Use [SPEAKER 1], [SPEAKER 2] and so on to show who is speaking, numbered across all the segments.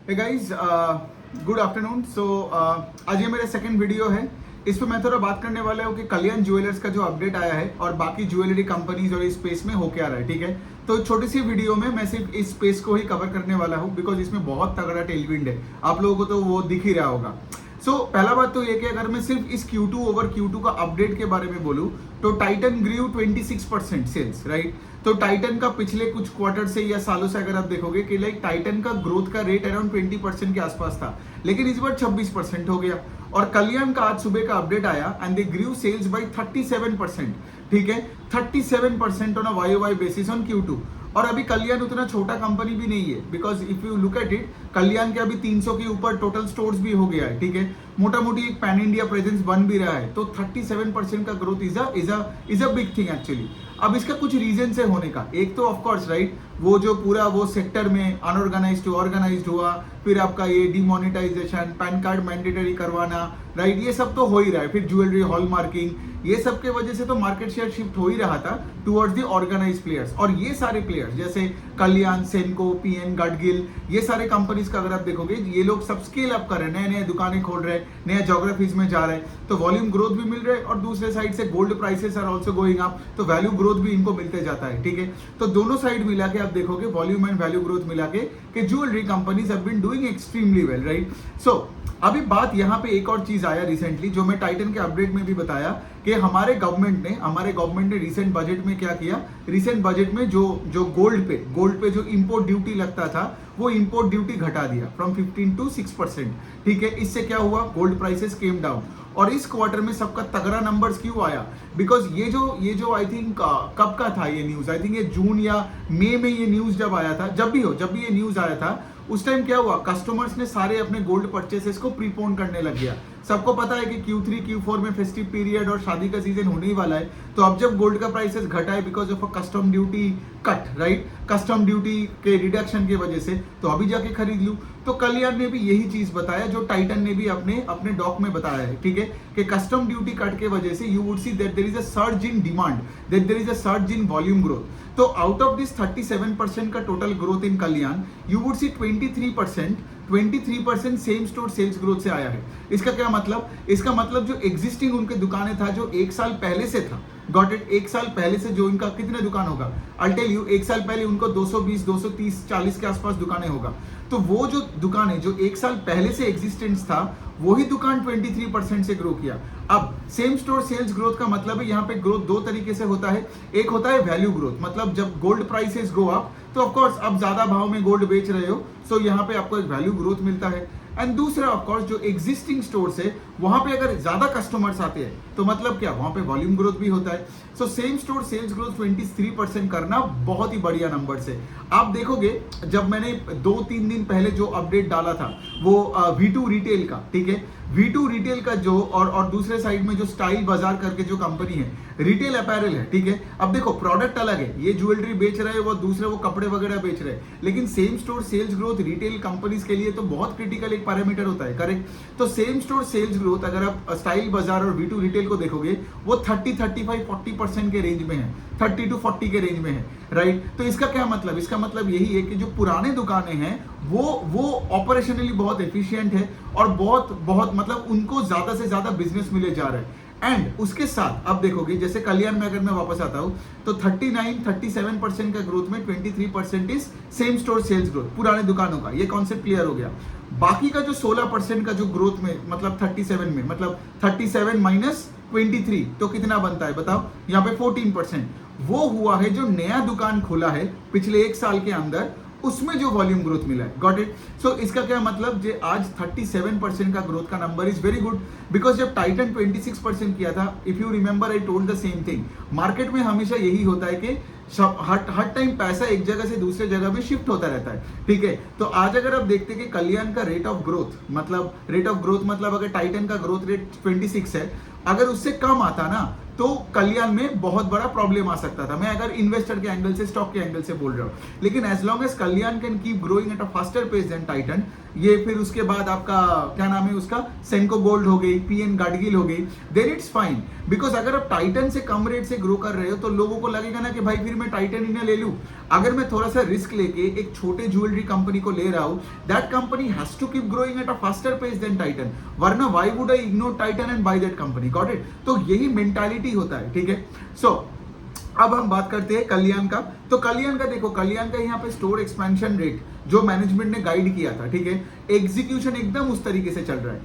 [SPEAKER 1] Hey guys, good afternoon. आज ये मेरा सेकंड वीडियो है। इस पे मैं थोड़ा बात करने वाला हूँ कि कल्याण ज्वेलर्स का जो अपडेट आया है और बाकी ज्वेलरी कंपनीज और इस स्पेस में हो क्या रहा है। ठीक है, तो छोटी सी वीडियो में मैं सिर्फ इस स्पेस को ही कवर करने वाला हूँ बिकॉज इसमें बहुत तगड़ा टेलविंड है। आप लोगों को तो वो दिख ही रहा होगा। पहला बात तो ये कि अगर मैं सिर्फ इस Q2 ओवर Q2 का अपडेट के बारे में बोलूं तो टाइटन ग्रीव 26% सेल्स, राइट। तो टाइटन का पिछले कुछ क्वार्टर से या सालों से अगर आप देखोगे कि लाइक टाइटन का ग्रोथ का रेट अराउंड 20% के आसपास था, लेकिन इस बार 26% हो गया। और कल्याण का आज सुबह का अपडेट आया and they grew sales by 37%। ठीक है, 37% on a YOY basis on Q2। और अभी कल्याण उतना छोटा कंपनी भी नहीं है because if you look at it, Kalyan के अभी 300 के ऊपर टोटल स्टोर्स भी हो गया है। ठीक है, मोटा मोटी एक पैन इंडिया प्रेजेंस बन भी रहा है। तो 37% का growth is a big thing actually. अब इसका कुछ रीजन है होने का। एक तो ऑफकोर्स राइट, वो जो पूरा वो सेक्टर में अनऑर्गेनाइज टू ऑर्गेनाइज हुआ, फिर आपका ये डिमोनेटाइजेशन, पैन कार्ड मैंडेटरी करवाना, राइट, ये सब तो हो ही रहा है। फिर ज्वेलरी हॉलमार्किंग, ये सब के वजह से तो मार्केट शेयर शिफ्ट हो ही रहा था टुवर्ड्स द ऑर्गेनाइज प्लेयर्स। और ये सारे प्लेयर्स जैसे कल्याण, सेनको, पीएन, गडगिल, ये सारे कंपनीज का अगर आप देखोगे, ये लोग सब स्केल अप कर रहे हैं, नए नए दुकानें खोल रहे हैं, नए ज्योग्राफीज में जा रहे हैं, तो वॉल्यूम ग्रोथ भी मिल रहा है। और दूसरे साइड से gold prices are also going up, तो वैल्यू ग्रोथ भी इनको मिलते जाता है। ठीक है, तो दोनों साइड मिला के आप देखोगे, वॉल्यूम एंड वैल्यू ग्रोथ मिला के jewellery companies have been doing extremely well, right. अभी बात यहाँ पे एक और चीज आया रिसेंटली, जो मैं टाइटन के अपडेट में भी बताया कि हमारे गवर्नमेंट ने रिसेंट बजट में क्या किया। रिसेंट बजट में जो गोल्ड पे जो इंपोर्ट ड्यूटी लगता था, वो इंपोर्ट ड्यूटी घटा दिया फ्रॉम 15 to 6%। ठीक है, इससे क्या हुआ, गोल्ड प्राइसेस केम डाउन। और इस क्वार्टर में सबका तगड़ा नंबर्स क्यों आया, बिकॉज ये जो आई थिंक कब का था ये न्यूज, आई थिंक ये जून या मई में ये न्यूज जब आया था, जब भी ये न्यूज आया था, उस टाइम क्या हुआ, कस्टमर्स ने सारे अपने गोल्ड परचेसेस को प्रीपोन करने लग गया। सबको पता है कि Q3 Q4 में फेस्टिव पीरियड और शादी का सीजन होने ही वाला है। तो अब जब गोल्ड का प्राइसेस घटा है because of a custom duty cut, right, custom duty के रिडक्शन की वजह से, तो अभी जाके खरीद लूं। तो कल्याण ने भी यही चीज बताया जो टाइटन ने भी अपने डॉक में बताया है। ठीक है, कि कस्टम ड्यूटी कट के वजह से you would see that there is a surge in demand, that there is a surge in volume growth. तो आउट ऑफ दिस 37% का total growth in Kalyan, you would see 23% same store sales growth से आया है। इसका क्या मतलब, इसका मतलब जो एग्जिस्टिंग उनके दुकानें था, जो एक साल पहले से था, गॉट इट, एक साल पहले से जो इनका कितने दुकान होगा, आई टेल यू, एक साल पहले उनको 220, 230, 40 के आसपास दुकानें होगा। तो वो जो दुकानें जो एक साल पहले से एग्जिस्टेंस था, वही दुकान 23% से ग्रो किया। अब सेम स्टोर सेल्स ग्रोथ का मतलब है, यहाँ पे ग्रोथ दो तरीके से होता है। एक होता है वैल्यू ग्रोथ, मतलब जब गोल्ड प्राइसेस गो अप, तो ऑफकोर्स आप ज्यादा भाव में गोल्ड बेच रहे हो, सो यहाँ पे आपको एक वैल्यू ग्रोथ मिलता है। एंड दूसरा ऑफकोर्स जो एग्जिस्टिंग स्टोर्स है, वहां पे अगर ज्यादा कस्टमर्स आते हैं, तो मतलब क्या, वहां पे वॉल्यूम ग्रोथ भी होता है। So same store sales growth 23% करना बहुत ही बढ़िया नंबर है। आप देखोगे, जब मैंने 2-3 दिन पहले जो अपडेट डाला था, वो V2 रिटेल का, ठीक है, V2 रिटेल का जो और दूसरे साइड में जो स्टाइल बाजार करके जो कंपनी है, रिटेल अपैरल है। ठीक है, अब देखो प्रोडक्ट अलग है, ये ज्वेलरी बेच रहे हैं, वो दूसरे वो कपड़े वगैरह बेच रहे हैं, लेकिन same store sales growth retail companies के लिए तो बहुत क्रिटिकल एक पैरामीटर होता है, करेक्ट। तो सेम स्टोर सेल्स ग्रोथ अगर आप स्टाइल बाजार और V2 रिटेल को देखोगे, वो 30, 35, 40% के रेंज में है, 30 to 40 के रेंज में है, राइट। तो इसका क्या मतलब, इसका मतलब यही है कि जो पुराने दुकानें हैं, वो ऑपरेशनली बहुत एफिशिएंट है और बहुत मतलब उनको ज्यादा से ज्यादा बिजनेस मिले जा रहा है। एंड उसके साथ आप देखोगे, जैसे कल्याण में अगर मैं वापस आता हूं, तो 37% का ग्रोथ में 23% is same store sales growth पुराने दुकानों का। ये कॉन्सेप्ट क्लियर हो गया। बाकी का जो 16% का जो ग्रोथ में, मतलब 37 में, मतलब 37 माइनस 23, तो कितना बनता है बताओ, यहाँ पे 14%। वो हुआ है जो नया दुकान खोला है पिछले एक साल के अंदर, उसमें जो वॉल्यूम ग्रोथ मिला है, गॉट इट। सो इसका क्या मतलब, जो आज 37% का ग्रोथ का number is very good, because जब टाइटन 26% किया था, if you remember I told the same thing, market में हमेशा यही होता है कि हर टाइम पैसा एक जगह से दूसरे जगह में शिफ्ट होता रहता है। ठीक है, तो आज अगर आप देखते हैं कि कल्याण का रेट ऑफ ग्रोथ मतलब अगर टाइटन का ग्रोथ रेट 26 है, अगर उससे कम आता ना, तो कल्याण में बहुत बड़ा प्रॉब्लम आ सकता था। मैं अगर इन्वेस्टर के एंगल से, स्टॉक के एंगल से बोल रहा हूँ, लेकिन as long as Kalyan can keep growing at a faster pace than Titan, ये फिर उसके बाद आपका क्या नाम है उसका, सेंको गोल्ड हो गई, पीएन गाडगिल हो गई, देन इट्स फाइन। बिकॉज अगर आप टाइटन से कम रेट से ग्रो कर रहे हो तो लोगों को लगेगा ना कि भाई फिर मैं टाइटन ही ना ले लूं। अगर मैं थोड़ा सा रिस्क लेके एक छोटे ज्वेलरी कंपनी को ले रहा हूं, that company has to keep growing at a faster pace than Titan, वरना why would I ignore Titan and buy that company, got it. तो यही मेंटालिटी होता है, ठीक है। सो अब हम बात करते हैं कल्याण का। तो कल्याण का देखो, कल्याण का यहाँ पे स्टोर एक्सपेंशन रेट जो मैनेजमेंट ने गाइड किया था, ठीक है, एग्जीक्यूशन एकदम उस तरीके से चल रहा है।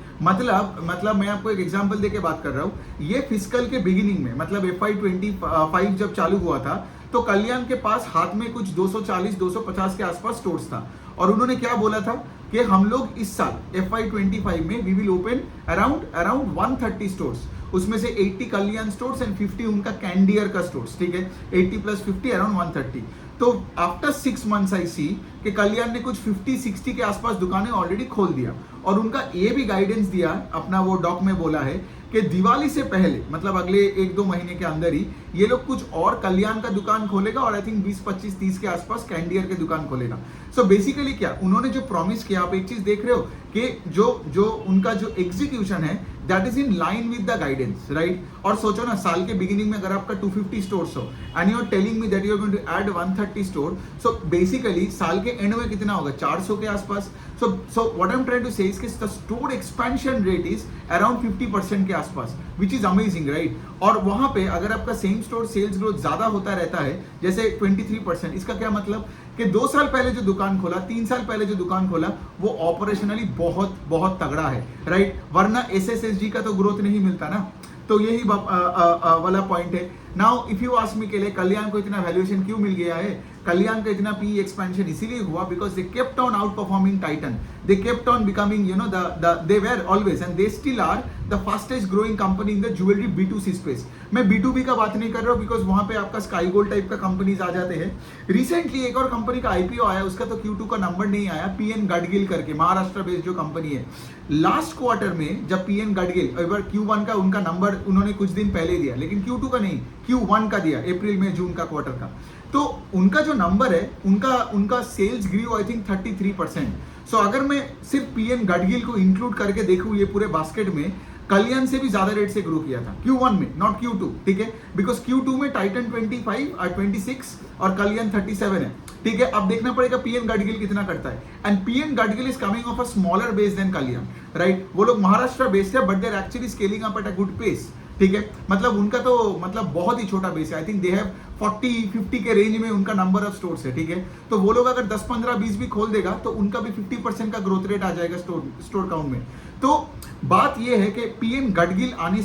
[SPEAKER 1] मतलब मैं आपको एक एग्जांपल देके बात कर रहा हूँ। ये फिस्कल के बिगिनिंग में, मतलब FY25 जब चालू हुआ था, तो कल्याण के पास हाथ में कुछ 240-250 के आसपास स्टोर्स था, और उन्होंने क्या बोला था कि हम लोग इस साल FY25 में we will open around 130 stores, उसमें से 80 कल्याण स्टोर्स एंड 50 उनका कैंडियर का स्टोर्स, ठीक है, 80 + 50 अराउंड 130। तो आफ्टर 6 मंथ्स आई सी कि कल्याण ने कुछ 50-60 के आसपास दुकानें ऑलरेडी खोल दिया, और उनका ये भी गाइडेंस दिया, अपना वो डॉक में बोला है कि दिवाली से पहले, मतलब अगले 1-2 महीने के अंदर ही ये लोग कुछ और कल्याण का दुकान खोलेगा, और आई थिंक 20-25-30 के आसपास कैंडियर के दुकान खोलेगा। सो बेसिकली क्या उन्होंने जो प्रॉमिस किया, आप एक चीज देख रहे हो कि जो उनका जो एग्जीक्यूशन है that is in line with the guidance, right. और सोचो ना, साल के बिगिनिंग में अगर आपका 250 स्टोर्स हो and you are telling me that you are going to add 130 store, so basically साल के एंड में कितना होगा, 400 के आसपास। So what I am trying to say is कि the store expansion rate is around 50% के आसपास, विच इज अमेजिंग, राइट। और वहां पे अगर आपका सेम स्टोर सेल्स ग्रोथ ज्यादा होता रहता है, जैसे 23%, इसका क्या मतलब कि 2 साल पहले जो दुकान खोला, 3 साल पहले जो दुकान खोला, वो ऑपरेशनली बहुत बहुत तगड़ा है, राइट। वरना SSSG का तो ग्रोथ नहीं मिलता ना। तो यही वाला पॉइंट है। Now if you ask me के लिए कल्याण को इतना वैल्यूएशन क्यों मिल गया है, कल्याण का इतना PE एक्सपेंशन इसीलिए हुआ because they kept on outperforming Titan, they kept on becoming they were always and they still are the fastest growing company in the jewellery B2C space. मैं B2B का बात नहीं कर रहा हूँ बिकॉज वहां पे आपका स्काई गोल्ड टाइप का कंपनीज आ जाते हैं। रिसेंटली एक और कंपनी का IPO आया, उसका तो Q2 का नंबर नहीं आया, PN गाडगिल करके, महाराष्ट्र बेस्ड जो कंपनी है। लास्ट क्वार्टर में जब PN गाडगिल, Q1 का उनका नंबर उन्होंने कुछ दिन पहले दिया, लेकिन Q2 का नहीं, Q1 का दिया, अप्रैल में जून का क्वार्टर का। तो उनका जो नंबर है, उनका सेल्स ग्रू आई थिंक 33%। सो अगर मैं सिर्फ PN गाडगिल को इंक्लूड करके देखूं ये पूरे बास्केट में, कल्याण से भी ज्यादा रेट से ग्रो किया था Q1 में, नॉट Q2, ठीक है। बिकॉज Q2 में टाइटन 26 और कल्याण 37 है, ठीक है। अब देखना पड़ेगा PN गाडगिल कितना करता है, and PN Gadgil is coming of a smaller base than Kalyan, right. वो लोग महाराष्ट्र बेस्ड है, but they are actually scaling up at a good pace, ठीक है। मतलब उनका तो मतलब बहुत ही छोटा बेस है, आई थिंक दे हैव 40-50 के रेंज में उनका नंबर ऑफ स्टोर्स है, ठीक है। तो वो लोग अगर 10, 15, 20 भी खोल देगा तो उनका भी 50% का ग्रोथ रेट आ जाएगा स्टोर काउंट में। तो बात ये है कि PN गाडगिल आने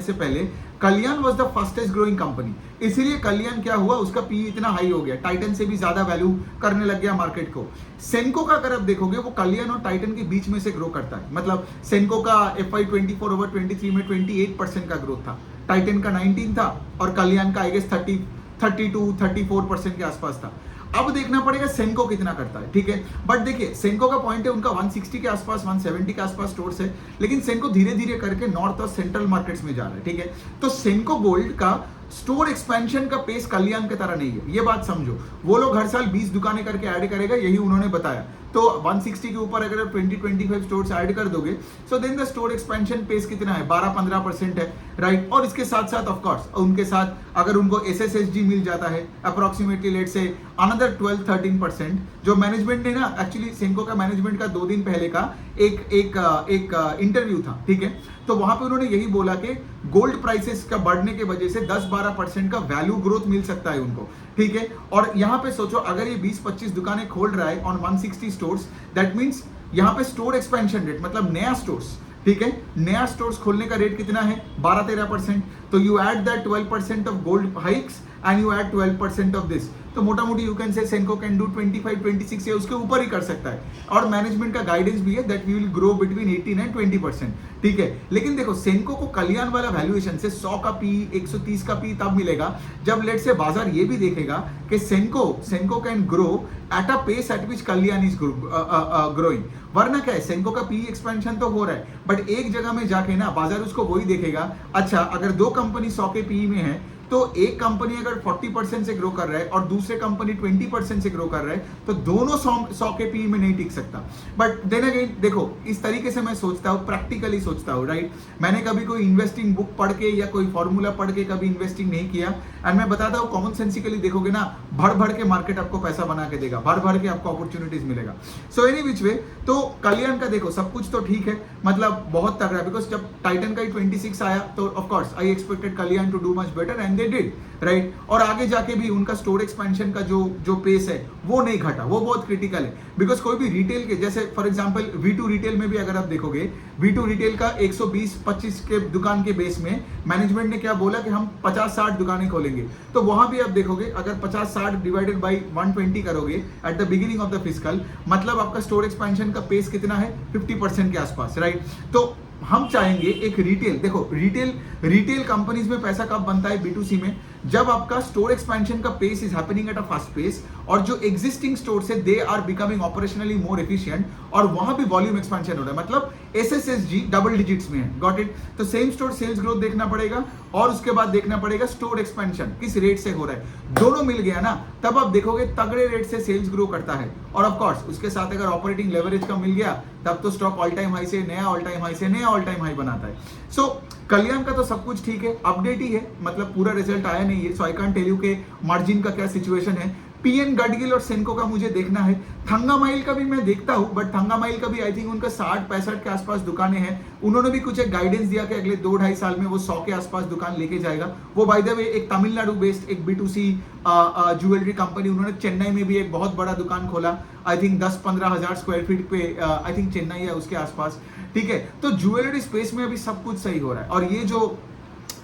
[SPEAKER 1] से पहले Kalyan was the fastest growing company, इसीलिए कल्याण क्या हुआ, उसका PE इतना हाई हो गया, टाइटन से भी ज्यादा वैल्यू करने लग गया मार्केट को। सेंको का अगर आप देखोगे, वो कल्याण और टाइटन के बीच में से ग्रो करता है। मतलब सेंको का FY24/23 में 28% का ग्रोथ था, टाइटन का 19 था, और कल्याण का आई गेस 32-34% के आसपास था। अब देखना पड़ेगा सेंको कितना करता है, ठीक है। बट देखिए सेंको का पॉइंट है, उनका 160 के आसपास, 170 के आसपास स्टोर्स है, लेकिन सेंको धीरे धीरे करके नॉर्थ और सेंट्रल मार्केट्स में जा रहा है, ठीक है। तो सेंको गोल्ड का स्टोर एक्सपेंशन का पेस कल्याण की तरह नहीं है, ये बात समझो। वो लोग हर साल 20 दुकानें करके ऐड करेगा, यही उन्होंने बताया। तो 160 के ऊपर अगर 20-25 स्टोर्स ऐड कर दोगे, so then the store expansion pace कितना है, 12-15% है, राइट। और इसके साथ साथ ऑफ कोर्स उनके साथ अगर उनको SSSG मिल जाता है अप्रोक्सीमेटली लेट से अनदर 12-13%, जो मैनेजमेंट ने ना, एक्चुअली सेंको का मैनेजमेंट का 2 दिन पहले का एक इंटरव्यू था, ठीक है। तो वहां पे उन्होंने यही बोला कि गोल्ड प्राइसेस का बढ़ने के वजह से 10-12% का वैल्यू ग्रोथ मिल सकता है उनको, ठीक है। और यहाँ पे सोचो, अगर ये 20-25 दुकानें खोल रहा है ऑन 160 स्टोर्स, दैट मीन्स यहाँ पे स्टोर एक्सपेंशन रेट, मतलब नया स्टोर्स, ठीक है, नया स्टोर्स खोलने का रेट कितना है, 12-13%। तो you add that 12% of gold hikes and you add 12% of this, तो मोटा मोटी you can say Senco can do 25-26 या उसके ऊपर ही कर सकता है, और मैनेजमेंट का गाइडेंस भी है that we will grow between 18 and 20%, ठीक है। लेकिन देखो सेंको को कल्याण वाला वैल्यूएशन से 100 का पी 130 का पी तब मिलेगा जब लेट से बाजार ये भी देखेगा कि Senco can grow at a pace at which Kalyan is growing. वरना क्या है, सेंको का पी एक्सपेंशन तो हो रहा है, बट एक जगह में जाके ना बाजार उसको वही देखेगा, अच्छा अगर दो कंपनी 100 के पी में है तो एक कंपनी अगर 40% से ग्रो कर रहा है और दूसरे कंपनी 20% से ग्रो कर रहा है, तो दोनों 100 के पी में नहीं टिक सकता। बट देन अगेन देखो, इस तरीके से मैं सोचता हूँ, प्रैक्टिकली सोचता हूँ, राइट। मैंने कभी कोई इन्वेस्टिंग बुक पढ़ के या कोई फॉर्मूला पढ़ के कभी इन्वेस्टिंग नहीं किया, एंड मैं बताता हूँ कॉमन सेंसिकली देखोगे ना, भर भर के मार्केट आपको पैसा बना के देगा, भर भर के आपको अपॉर्चुनिटीज मिलेगा। सो एनी विच वे, तो कल्याण का देखो सब कुछ तो ठीक है, मतलब बहुत तगड़ा है, बिकॉज जब टाइटन का ही 26 आया तो of course I expected Kalyan to do much better and they did, right. और आगे जाके भी उनका स्टोर एक्सपेंशन का जो पेस है वो नहीं घटा, वो बहुत क्रिटिकल है, बिकॉज कोई भी रिटेल के जैसे फॉर एग्जांपल V2 रिटेल में भी अगर आप देखोगे, V2 रिटेल का 120-25 के दुकान के बेस में मैनेजमेंट ने क्या बोला कि हम 50-60 दुकानें खोलेंगे, तो वहां भी आप देखोगे अगर 50-60 डिवाइडेड बाई 120 करोगे at the beginning of the fiscal, मतलब आपका स्टोर एक्सपेंशन का पेस कितना है, 50% के आसपास, राइट। तो हम चाहेंगे एक रिटेल, देखो रिटेल कंपनीज में पैसा कब बनता है B2C में, जब आपका स्टोर एक्सपेंशन का pace is happening at a fast pace, और जो एग्जिस्टिंग स्टोर से they are becoming operationally more efficient, और वहां भी वॉल्यूम एक्सपेंशन हो रहा है, मतलब SSSG डबल डिजिट्स में है, गॉट इट। तो सेम स्टोर सेल्स ग्रोथ देखना पड़ेगा और उसके बाद देखना पड़ेगा स्टोर एक्सपेंशन किस रेट से हो रहा है, दोनों मिल गया ना, तब आप देखोगे तगड़े रेट से सेल्स ग्रो करता है, और ऑफ कोर्स उसके साथ अगर ऑपरेटिंग लेवरेज का मिल गया तब तो स्टॉक ऑल टाइम हाई से नया ऑल टाइम हाई से नया ऑल टाइम हाई बनाता है। सो कल्याण का तो सब कुछ ठीक है, अपडेट ही है, मतलब पूरा रिजल्ट आया नहीं है, सो आई कांट टेल यू के मार्जिन का क्या सिचुएशन है। PN गडगिल और सेंको का मुझे देखना है, थंगामाइल का भी मैं देखता हूं, बट थंगामाइल का भी आई थिंक उनका 60-65 के आसपास दुकानें हैं, उन्होंने भी कुछ एक गाइडेंस दिया कि अगले 2-2.5 साल में वो 100 के आसपास दुकान लेके जाएगा। वो बाय द वे एक तमिलनाडु बेस्ड एक B2C ज्वेलरी कंपनी, उन्होंने चेन्नई में भी एक बहुत बड़ा दुकान खोला, आई थिंक 10-15 हजार स्क्वायर फीट पे, आई थिंक चेन्नई है उसके आसपास, ठीक है। तो ज्वेलरी स्पेस में अभी सब कुछ सही हो रहा है, और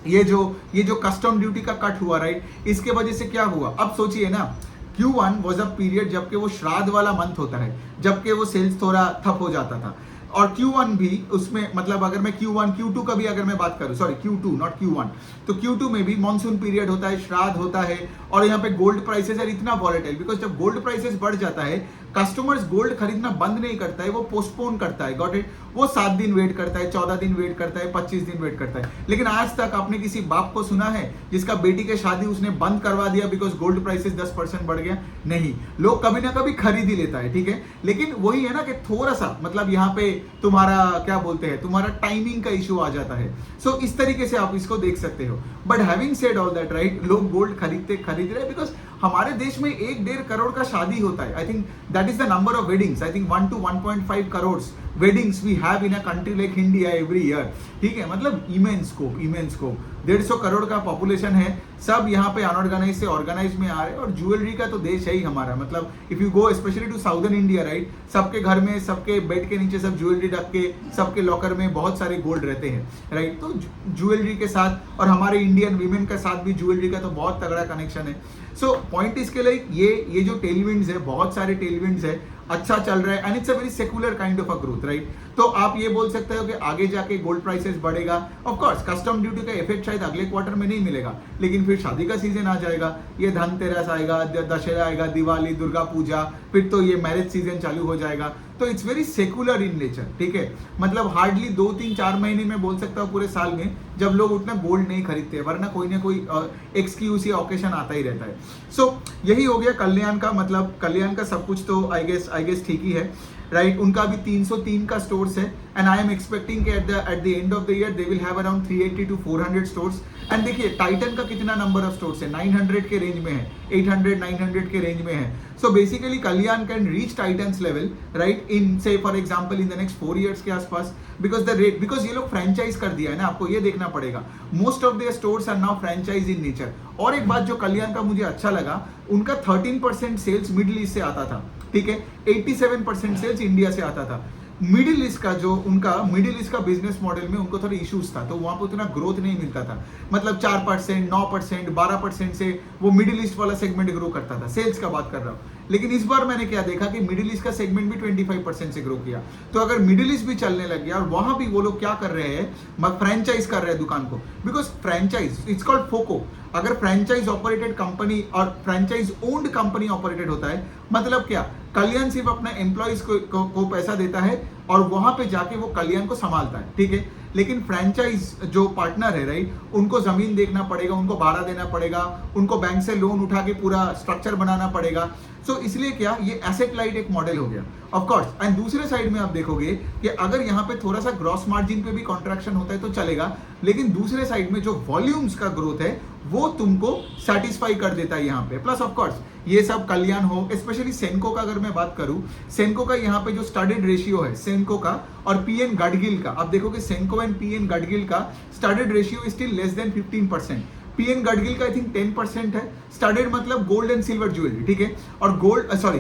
[SPEAKER 1] ये जो कस्टम ड्यूटी का कट हुआ, राइट, इसके वजह से क्या हुआ, अब सोचिए ना, Q1 वॉज अ पीरियड जबकि वो श्राद्ध वाला मंथ होता है, जबकि वो सेल्स थोड़ा ठप हो जाता था, और Q1 भी उसमें, मतलब अगर मैं Q1 Q2 का भी अगर मैं बात करूं, सॉरी Q2 नॉट Q1, तो Q2 में भी मॉनसून पीरियड होता है, श्राद्ध होता है, और यहाँ पे गोल्ड प्राइसेस है इतना वॉलेटाइल, बिकॉज जब गोल्ड प्राइसेस बढ़ जाता है, कस्टमर्स गोल्ड खरीदना बंद नहीं करता है, वो पोस्टपोन करता है, गॉट इट। वो 7 दिन वेट करता है, 14 दिन वेट करता है, 25 दिन वेट करता है, लेकिन आज तक आपने किसी बाप को सुना है जिसका बेटी की शादी उसने बंद करवा दिया बिकॉज गोल्ड प्राइसेस 10% बढ़ गया? नहीं, लोग कभी ना कभी खरीद ही लेता है, ठीक है। लेकिन वही है ना कि थोड़ा सा, मतलब यहाँ पे तुम्हारा क्या बोलते हैं, तुम्हारा टाइमिंग का इशू आ जाता है। सो इस तरीके से आप इसको देख सकते हो, but having said all that, right, लोग गोल्ड खरीद रहे बिकॉज हमारे देश में 1-1.5 करोड़ का शादी होता है। I think that is the number of weddings, I think 1 to 1.5 crore weddings we have in a country like India every year, ठीक है। मतलब इमेंस स्कोप 150 करोड़ का पॉपुलेशन है, सब यहाँ पे अनऑर्गेनाइज से ऑर्गेनाइज में आ रहे हैं, और ज्वेलरी का तो देश है ही हमारा। मतलब if you go specially to southern India, right, सबके घर में, सबके बेड के नीचे सब ज्वेलरी रख के, सबके लॉकर में बहुत सारे गोल्ड रहते हैं, राइट। तो ज्वेलरी के साथ और हमारे इंडियन वीमेन के साथ भी ज्वेलरी का तो बहुत तगड़ा कनेक्शन है। सो पॉइंट इसके लिए ये जो टेलविंड्स है, बहुत सारे टेलविंड्स है, अच्छा चल रहा है, and it's a very secular kind of a growth, right. तो आप ये बोल सकते हो कि आगे जाके गोल्ड प्राइसेस बढ़ेगा। ऑफ कोर्स कस्टम ड्यूटी का इफेक्ट शायद अगले क्वार्टर में नहीं मिलेगा, लेकिन फिर शादी का सीजन आ जाएगा, ये धनतेरस आएगा, दशहरा आएगा, दिवाली, दुर्गा पूजा, फिर तो ये मैरिज सीजन चालू हो जाएगा। तो it's very secular in nature, ठीक है। मतलब हार्डली 2-3-4 महीने में बोल सकता हूँ पूरे साल में जब लोग उतना गोल्ड नहीं खरीदते, वरना कोई ना कोई एक्सक्यूज या ऑकेशन आता ही रहता है। सो यही हो गया कल्याण का, मतलब कल्याण का सब कुछ तो आई गेस ठीक ही है, राइट। उनका भी 303 का स्टोर्स है, एंड आई एम एक्सपेक्टिंग कि at the end of the year they will have around 380 to 400 stores. And देखिए टाइटन का कितना नंबर ऑफ स्टोर्स है, 900 के रेंज में है, 800-900 के रेंज में है। So basically Kalyan can reach Titan's level, right, in say for example in the next 4 years के आसपास, बिकॉज ये लोग फ्रेंचाइज कर दिया है ना, आपको ये देखना पड़ेगा। Most of their stores are now franchise in nature. और एक बात जो कल्याण का मुझे अच्छा लगा, उनका 13% सेल्स मिडिल ईस्ट से आता था, ठीक है, 87% सेल्स इंडिया से आता था। मिडिल ईस्ट का जो उनका मिडिल ईस्ट का बिजनेस मॉडल में उनको थोड़ा इश्यूज था, तो वहां पर उतना ग्रोथ नहीं मिलता था, मतलब 4%, 9%, 12% से वो मिडिल ईस्ट वाला सेगमेंट ग्रो करता था, सेल्स का बात कर रहा हूँ। लेकिन इस बार मैंने क्या देखा कि मिडिल ईस्ट का सेगमेंट भी 25% से ग्रो किया। तो अगर मिडिल ईस्ट भी चलने लग गया और वहां भी वो लोग क्या कर रहे हैं, फ्रेंचाइज कर रहे हैं दुकान को, बिकॉज फ्रेंचाइज इट्स कॉल्ड फोको। अगर फ्रेंचाइज ऑपरेटेड कंपनी और फ्रेंचाइज ओन्ड कंपनी ऑपरेटेड होता है, मतलब क्या, कल्याण सिर्फ अपने एम्प्लॉइज को पैसा देता है और वहां पे जाके वो कल्याण को संभालता है, ठीक है। लेकिन फ्रेंचाइज जो पार्टनर है, राइट, उनको जमीन देखना पड़ेगा, उनको भाड़ा देना पड़ेगा, उनको बैंक से लोन उठा के पूरा स्ट्रक्चर बनाना पड़ेगा। सो इसलिए क्या, ये एसेट लाइट एक मॉडल हो गया ऑफ कोर्स। एंड दूसरे साइड में आप देखोगे कि अगर यहाँ पे थोड़ा सा ग्रॉस मार्जिन पे भी कॉन्ट्रैक्शन होता है तो चलेगा, लेकिन दूसरे साइड में जो वॉल्यूम्स का ग्रोथ है वो तुमको सेटिस्फाई कर देता है यहाँ पे। प्लस ऑफ कोर्स ये सब कल्याण हो, स्पेशली सेनको का अगर मैं बात करूं, सेनको का यहाँ पे जो स्टार्टेड रेशियो है सेनको का और पीएन गडगिल का, आप देखोगे सेनको एंड पीएन गडगिल का started ratio still less than 15%। PN Gadgil का आई थिंक 10% है। स्टार्टेड मतलब गोल्ड एंड सिल्वर ज्वेलरी, ठीक है, और gold sorry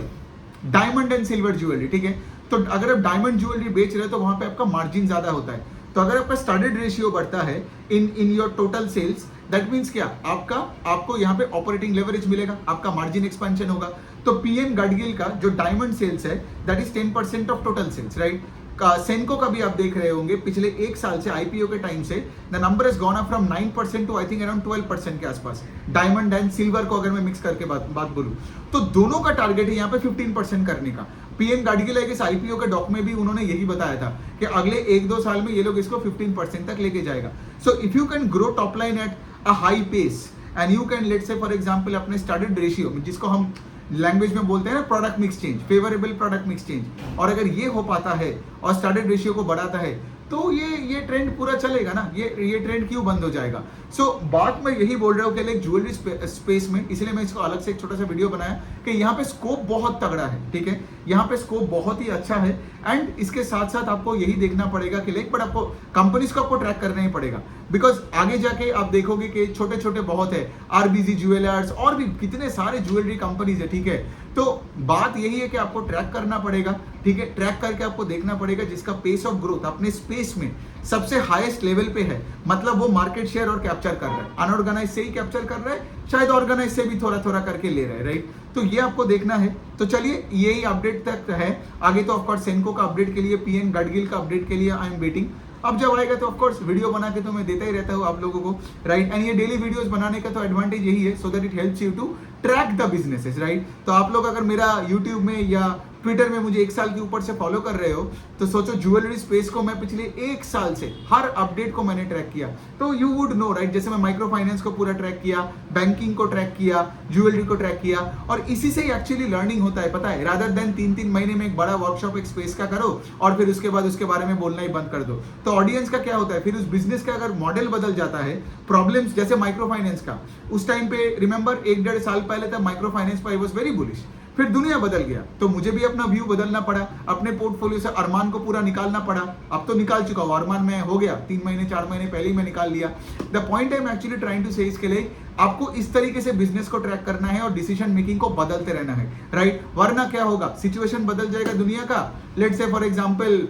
[SPEAKER 1] diamond and silver jewellery, ठीक है। तो अगर आप डायमंड ज्वेलरी बेच रहे हो तो वहां पे आपका मार्जिन ज्यादा होता है। तो अगर आपका स्टार्टेड रेशियो बढ़ता है in your total sales, that means क्या, आपको यहाँ पे ऑपरेटिंग लेवरेज मिलेगा, आपका मार्जिन एक्सपेंशन होगा। तो पीएन गडगिल का जो डायमंड सेल्स है that is 10% of total sales, right. Senco का भी आप देख रहे होंगे पिछले एक साल से आईपीओ के टाइम से the number is gone up from 9% to I think around 12% के आसपास। डायमंड एंड सिल्वर को अगर मैं मिक्स करके बात बोलूं तो दोनों का टारगेट है यहाँ पे 15% करने का। पीएन गडगिल इस आईपीओ के डॉक में भी उन्होंने यही बताया था कि अगले 1-2 साल में ये लोग इसको 15% तक लेके जाएगा। So if you can grow top line at a high pace and you can let's say for example अपने स्टार्टेड रेशियो जिसको हम लैंग्वेज में बोलते हैं ना product mix change, favourable product mix change, और अगर ये हो पाता है और स्टार्टेड रेशियो को बढ़ाता है तो ये ट्रेंड पूरा चलेगा ना, ये ट्रेंड क्यों बंद हो जाएगा। सो बात मैं यही बोल रहा हूँ कि लाइक ज्वेलरी स्पेस में, इसलिए मैं इसको अलग से एक छोटा सा वीडियो बनाया कि यहाँ पे स्कोप बहुत तगड़ा है, ठीक है, यहाँ पे स्कोप बहुत ही अच्छा है। एंड इसके साथ साथ आपको यही देखना पड़ेगा कि लाइक बट आपको कंपनीज को आपको ट्रैक करना ही पड़ेगा, बिकॉज आगे जाके आप देखोगे कि छोटे छोटे बहुत है, आरबीजी ज्वेलर्स और भी कितने सारे ज्वेलरी कंपनीज है, ठीक है। तो बात यही है कि आपको ट्रैक करना पड़ेगा, ठीक है, ट्रैक करके आपको देखना पड़ेगा जिसका पेस ऑफ ग्रोथ अपने स्पेस में सबसे हाईएस्ट लेवल पे है, मतलब वो मार्केट शेयर और कैप्चर कर रहा है। अनऑर्गेनाइज से ही कैप्चर कर रहा है, शायद ऑर्गेनाइज से भी थोड़ा थोड़ा करके ले रहा है, राइट। तो ये आपको देखना है। तो चलिए यही अपडेट तक है, आगे तो ऑफकोर्स सेनको का अपडेट के लिए, पीएन गडगिल का अपडेट के लिए आई एम वेटिंग। अब जब आएगा तो ऑफकोर्स वीडियो बना के तो मैं देता ही रहता हूँ आप लोगों को, राइट। एंड ये डेली वीडियोस बनाने का तो एडवांटेज यही है, so that it helps you to track the businesses, right. तो आप लोग अगर मेरा यूट्यूब में या ट्विटर में मुझे 1 साल के ऊपर से फॉलो कर रहे हो तो सोचो ज्वेलरी स्पेस को मैं पिछले 1 साल से हर अपडेट को मैंने ट्रैक किया, तो यू वुड नो, राइट। जैसे मैं माइक्रो फाइनेंस को पूरा ट्रैक किया, बैंकिंग को ट्रैक किया, ज्वेलरी को ट्रैक किया, और इसी से एक्चुअली लर्निंग होता है, पता है। रादर देन 3-3 महीने में एक बड़ा वर्कशॉप एक स्पेस का करो और फिर उसके बाद उसके बारे में बोलना ही बंद कर दो, तो ऑडियंस का क्या होता है, फिर उस बिजनेस का अगर मॉडल बदल जाता है, प्रॉब्लम्स जैसे माइक्रो फाइनेंस का, उस टाइम पे रिमेंबर 1-1.5 साल पहले तक माइक्रो फाइनेंस पर आई वाज वेरी बुलिश, फिर दुनिया बदल गया तो मुझे भी अपना व्यू बदलना पड़ा, अपने पोर्टफोलियो से अरमान को पूरा निकालना पड़ा। अब तो निकाल चुका हूं, अरमान में हो गया 3 महीने 4 महीने पहले ही मैं निकाल लिया। The point I am actually trying to say इसके लिए आपको इस तरीके से बिजनेस को ट्रैक करना है और डिसीजन मेकिंग को बदलते रहना है, राइट। वरना क्या होगा, सिचुएशन बदल जाएगा दुनिया का। लेट्स से फॉर एग्जांपल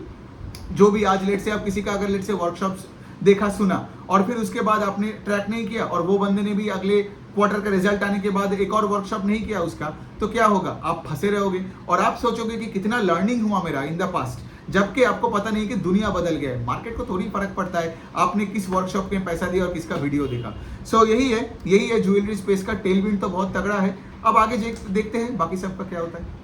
[SPEAKER 1] जो भी आज लेट्स से आप किसी का अगर लेट्स से वर्कशॉप्स देखा सुना और फिर उसके बाद आपने ट्रैक नहीं किया और वो बंदे ने भी अगले क्वार्टर का रिजल्ट आने के बाद एक और वर्कशॉप नहीं किया उसका, तो क्या होगा, आप फंसे रहोगे और आप सोचोगे कि कितना लर्निंग हुआ मेरा इन द पास्ट, जबकि आपको पता नहीं कि दुनिया बदल गया है। मार्केट को थोड़ी फर्क पड़ता है आपने किस वर्कशॉप में पैसा दिया और किसका वीडियो देखा। सो यही है ज्वेलरी स्पेस का टेलविंड तो बहुत तगड़ा है। अब आगे देखते हैं बाकी सबका क्या होता है।